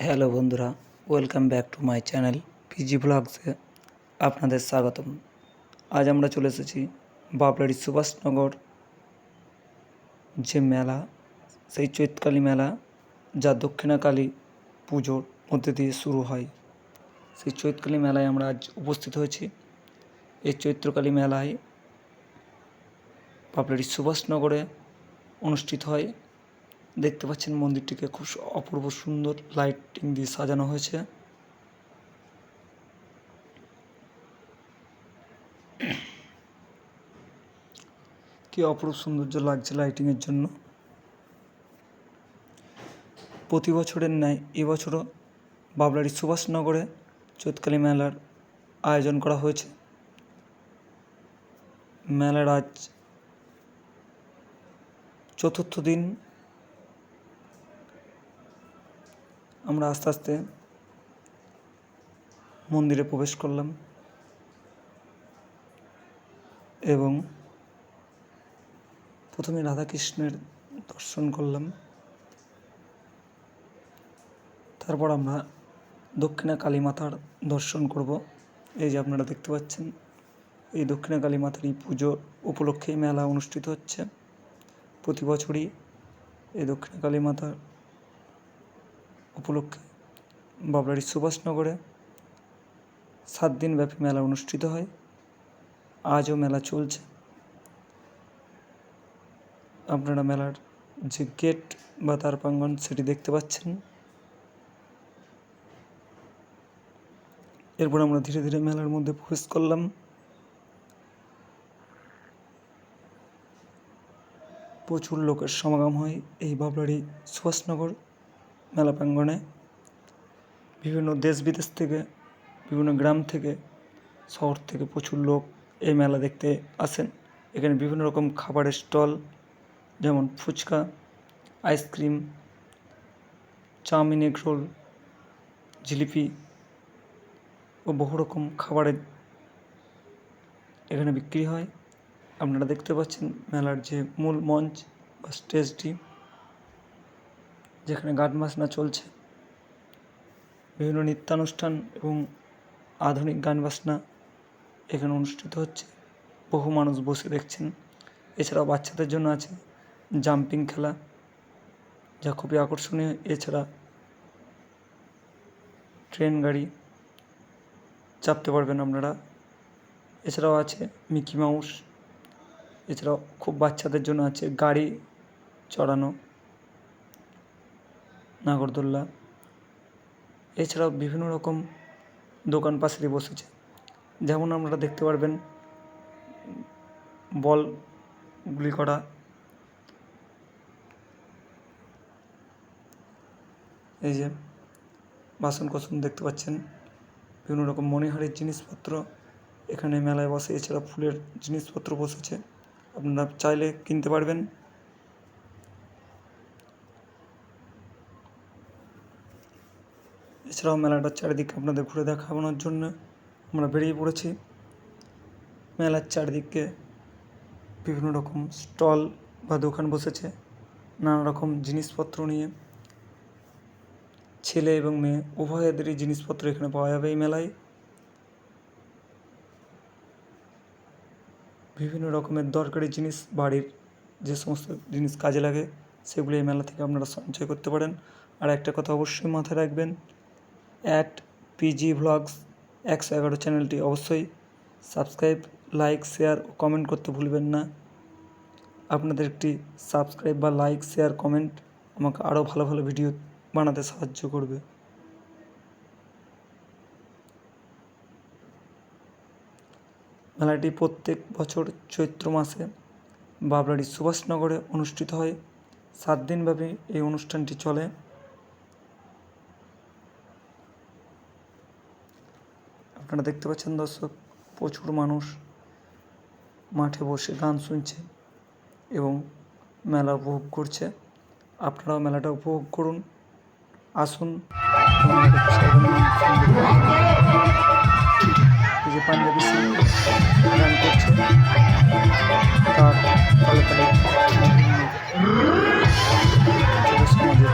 Hello বন্ধুরা, welcome back to my channel P G ব্লগসে আপনাদের স্বাগতম। আজ আমরা চলে এসেছি বাবলারি সুভাষনগর যে মেলা, সেই চৈতকালী মেলা, যা দক্ষিণাকালী পুজোর মধ্যে দিয়ে শুরু হয়। সেই চৈতকালী মেলায় আমরা আজ উপস্থিত হয়েছি। এই চৈত্রকালী মেলায় বাবলারি সুভাষনগরে অনুষ্ঠিত হয়। দেখতে পাচ্ছেন মন্দিরটিকে খুব অপূর্ব সুন্দর লাইটিং দিয়ে সাজানো হয়েছে। কি অপরূপ সৌন্দর্য লাগছে লাইটিংয়ের জন্য। প্রতি বছরের ন্যায় এবছরও বাবলারি সুভাষনগরে চৈতকালী মেলার আয়োজন করা হয়েছে। মেলার আজ চতুর্থ দিন। আমরা আস্তে আস্তে মন্দিরে প্রবেশ করলাম এবং প্রথমে রাধাকৃষ্ণের দর্শন করলাম। তারপর আমরা দক্ষিণা কালী মাতার দর্শন করব। এই যে আপনারা দেখতে পাচ্ছেন, এই দক্ষিণা কালী মাতার এই পুজো উপলক্ষেই মেলা অনুষ্ঠিত হচ্ছে। প্রতি বছরই এই দক্ষিণা কালী মাতার উপলক্ষে বাবলারি সুভাষনগরে 7 দিন ব্যাপী মেলা অনুষ্ঠিত হয়। আজও মেলা চলছে। আপনারা মেলার যে গেট বা তার প্রাঙ্গণ সেটি দেখতে পাচ্ছেন। এরপর আমরা ধীরে ধীরে মেলার মধ্যে প্রবেশ করলাম। প্রচুর লোকের সমাগম হয় এই বাবলারি সুভাষনগর মেলা প্রাঙ্গণে। বিভিন্ন দেশ বিদেশ থেকে, বিভিন্ন গ্রাম থেকে, শহর থেকে প্রচুর লোক এই মেলা দেখতে আসেন। এখানে বিভিন্ন রকম খাবারের স্টল, যেমন fuchka, ice cream, chowmein, egg roll, jilipi ও বহু রকম খাবারের এখানে বিক্রি হয়। আপনারা দেখতে পাচ্ছেন মেলার যে মূল মঞ্চ বা স্টেজটি, যেখানে গান বাজনা চলছে, বিভিন্ন নৃত্যানুষ্ঠান এবং আধুনিক গান বাজনা এখানে অনুষ্ঠিত হচ্ছে। বহু মানুষ বসে দেখছেন। এছাড়াও বাচ্চাদের জন্য আছে জাম্পিং খেলা, যা খুবই আকর্ষণীয়। এছাড়া ট্রেন গাড়ি চাপতে পারবেন আপনারা। এছাড়াও আছে মিকি মাউস। এছাড়াও খুব বাচ্চাদের জন্য আছে গাড়ি চড়ানো, নাগরদোল্লা। এছাড়াও বিভিন্ন রকম দোকান পাশে বসেছে, যেমন আপনারা দেখতে পারবেন বল গুলি করা, এই যে বাসন কোসন দেখতে পাচ্ছেন, বিভিন্ন রকম মণিহারির জিনিসপত্র এখানে মেলায় বসে। এছাড়া ফুলের জিনিসপত্র বসেছে, আপনারা চাইলে কিনতে পারবেন। এছাড়াও মেলাটার চারিদিকে আপনাদের ঘুরে দেখানোর জন্য আমরা বেরিয়ে পড়েছি। মেলার চারিদিকে বিভিন্ন রকম স্টল বা দোকান বসেছে নানা রকম জিনিসপত্র নিয়ে। ছেলে এবং মেয়ে উভয়েদেরই জিনিসপত্র এখানে পাওয়া যাবে এই মেলায়। বিভিন্ন রকমের দরকারি জিনিস, বাড়ির যে সমস্ত জিনিস কাজে লাগে, সেগুলি এই মেলা থেকে আপনারা সঞ্চয় করতে পারেন। আর একটা কথা অবশ্যই মাথায় রাখবেন, @PG Vlogs 111 চ্যানেলটি অবশ্যই সাবস্ক্রাইব, লাইক, শেয়ার ও কমেন্ট করতে ভুলবেন না। আপনাদের একটি সাবস্ক্রাইব বা লাইক, শেয়ার, কমেন্ট আমাকে আরও ভালো ভালো ভিডিও বানাতে সাহায্য করবে। মেলাটি প্রত্যেক বছর চৈত্র মাসে বাবলারি সুভাষনগরে অনুষ্ঠিত হয়। 7 দিনব্যাপী এই অনুষ্ঠানটি চলে। আপনারা দেখতে পাচ্ছেন দর্শক, প্রচুর মানুষ মাঠে বসে গান শুনছে এবং মেলা উপভোগ করছে। আপনারাও মেলাটা উপভোগ করুন, আসুন। এই যে পাঞ্জাবি শিল্পী গান করছে, তার তালে তালে সমাজের